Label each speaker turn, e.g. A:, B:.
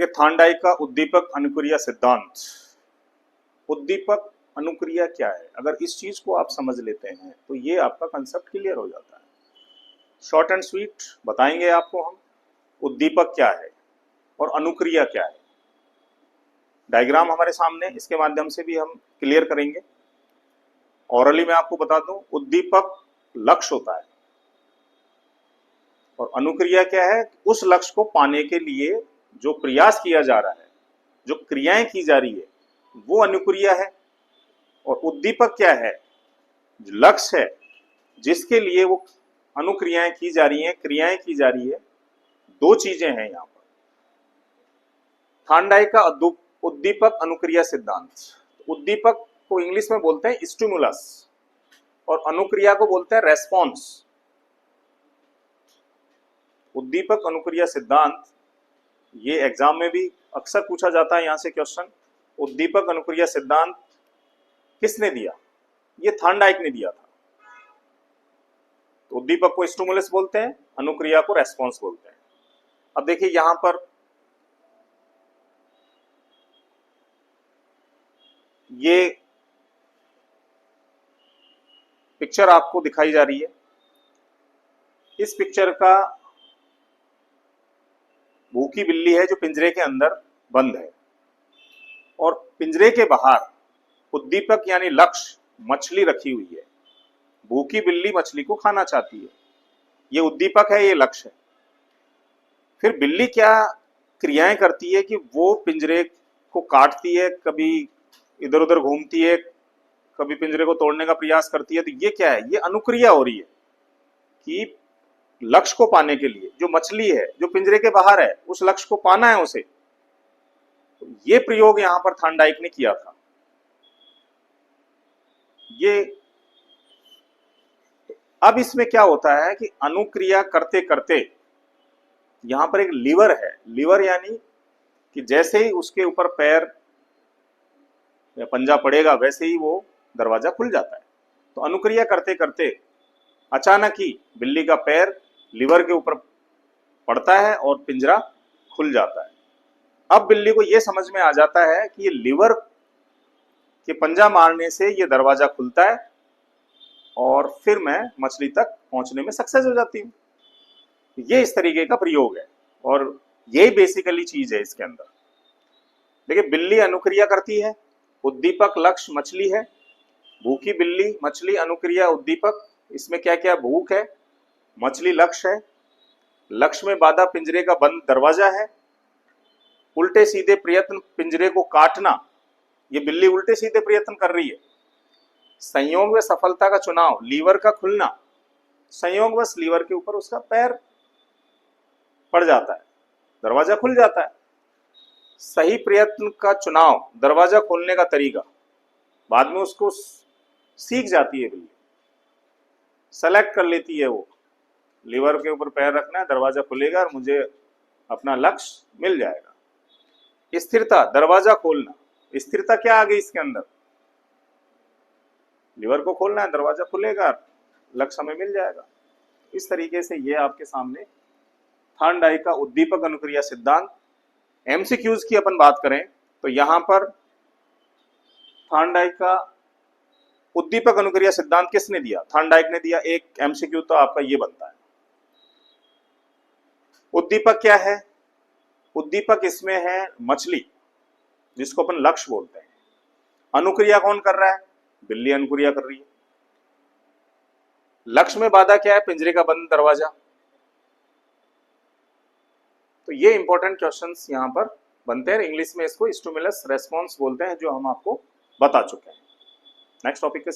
A: Thorndike का उद्दीपक अनुक्रिया सिद्धांत। उद्दीपक अनुक्रिया क्या है, अगर इस चीज को आप समझ लेते हैं तो ये आपका कंसेप्ट क्लियर हो जाता है। शॉर्ट एंड स्वीट बताएंगे आपको हम उद्दीपक क्या है और अनुक्रिया क्या है। डायग्राम हमारे सामने, इसके माध्यम से भी हम क्लियर करेंगे। ऑरली मैं आपको बता दूं, उद्दीपक लक्ष्य होता है और अनुक्रिया क्या है, उस लक्ष्य को पाने के लिए जो प्रयास किया जा रहा है, जो क्रियाएं की जा रही है, वो अनुक्रिया है। और उद्दीपक क्या है, लक्ष्य है जिसके लिए वो अनुक्रियाएं की जा रही हैं, क्रियाएं की जा रही है। दो चीजें हैं यहाँ पर। थार्नडाइक का उद्दीपक अनुक्रिया सिद्धांत। उद्दीपक को इंग्लिश में बोलते हैं स्टिमुलस और अनुक्रिया को बोलते हैं रेस्पॉन्स। उद्दीपक अनुक्रिया सिद्धांत ये एग्जाम में भी अक्सर पूछा जाता है। यहां से क्वेश्चन, उद्दीपक अनुक्रिया सिद्धांत किसने दिया? ये थार्नडाइक ने दिया था। तो उद्दीपक को स्टिमुलस बोलते हैं, अनुक्रिया को रेस्पॉन्स बोलते हैं। अब देखिए यहां पर ये पिक्चर आपको दिखाई जा रही है। इस पिक्चर का भूखी बिल्ली है जो पिंजरे के अंदर बंद है और पिंजरे के बाहर उद्दीपक यानी लक्ष्य मछली रखी हुई है। भूखी बिल्ली मछली को खाना चाहती है, ये उद्दीपक है, ये लक्ष्य है। फिर बिल्ली क्या क्रियाएं करती है कि वो पिंजरे को काटती है, कभी इधर उधर घूमती है, कभी पिंजरे को तोड़ने का प्रयास करती है। तो ये क्या है, ये अनुक्रिया हो रही है कि लक्ष्य को पाने के लिए जो मछली है जो पिंजरे के बाहर है, उस लक्ष्य को पाना है उसे। तो ये प्रयोग यहां पर थार्नडाइक ने किया था। ये अब इसमें क्या होता है कि अनुक्रिया करते करते यहां पर एक लीवर है। लीवर यानी कि जैसे ही उसके ऊपर पैर या पंजा पड़ेगा वैसे ही वो दरवाजा खुल जाता है। तो अनुक्रिया करते करते अचानक ही बिल्ली का पैर लीवर के ऊपर पड़ता है और पिंजरा खुल जाता है। अब बिल्ली को यह समझ में आ जाता है कि ये लीवर के पंजा मारने से ये दरवाजा खुलता है और फिर मैं मछली तक पहुंचने में सक्सेस हो जाती हूँ। ये इस तरीके का प्रयोग है और यही बेसिकली चीज है इसके अंदर। देखिए बिल्ली अनुक्रिया करती है, उद्दीपक लक्ष्य मछली है। भूखी बिल्ली मछली अनुक्रिया उद्दीपक, इसमें क्या क्या, भूख है, मछली लक्ष्य है, लक्ष्य में बाधा पिंजरे का बंद दरवाजा है, उल्टे सीधे प्रयत्न पिंजरे को काटना, ये बिल्ली उल्टे सीधे प्रयत्न कर रही है। संयोग व सफलता का चुनाव, लीवर का खुलना, संयोगवश लीवर के ऊपर उसका पैर पड़ जाता है, दरवाजा खुल जाता है। सही प्रयत्न का चुनाव, दरवाजा खोलने का तरीका, बाद में उसको सीख जाती है बिल्ली, सेलेक्ट कर लेती है वो, लीवर के ऊपर पैर रखना है, दरवाजा खुलेगा और मुझे अपना लक्ष्य मिल जाएगा। स्थिरता, दरवाजा खोलना, स्थिरता क्या आ गई इसके अंदर, लीवर को खोलना है, दरवाजा खुलेगा, लक्ष्य हमें मिल जाएगा। इस तरीके से ये आपके सामने थार्नडाइक का उद्दीपक अनुक्रिया सिद्धांत। एमसीक्यूज की अपन बात करें तो यहां पर थार्नडाइक का उद्दीपक अनुक्रिया सिद्धांत किसने दिया? थार्नडाइक ने दिया। एक एमसीक्यू तो आपका ये बनता है, उद्दीपक क्या है? उद्दीपक इसमें है मछली, जिसको अपन लक्ष्य बोलते हैं। अनुक्रिया कौन कर रहा है? बिल्ली अनुक्रिया कर रही है। लक्ष्य में बाधा क्या है? पिंजरे का बंद दरवाजा। तो ये इंपॉर्टेंट क्वेश्चंस यहां पर बनते हैं। इंग्लिश में इसको स्टिमुलस रेस्पॉन्स बोलते हैं, जो हम आपको बता चुके हैं। नेक्स्ट टॉपिक के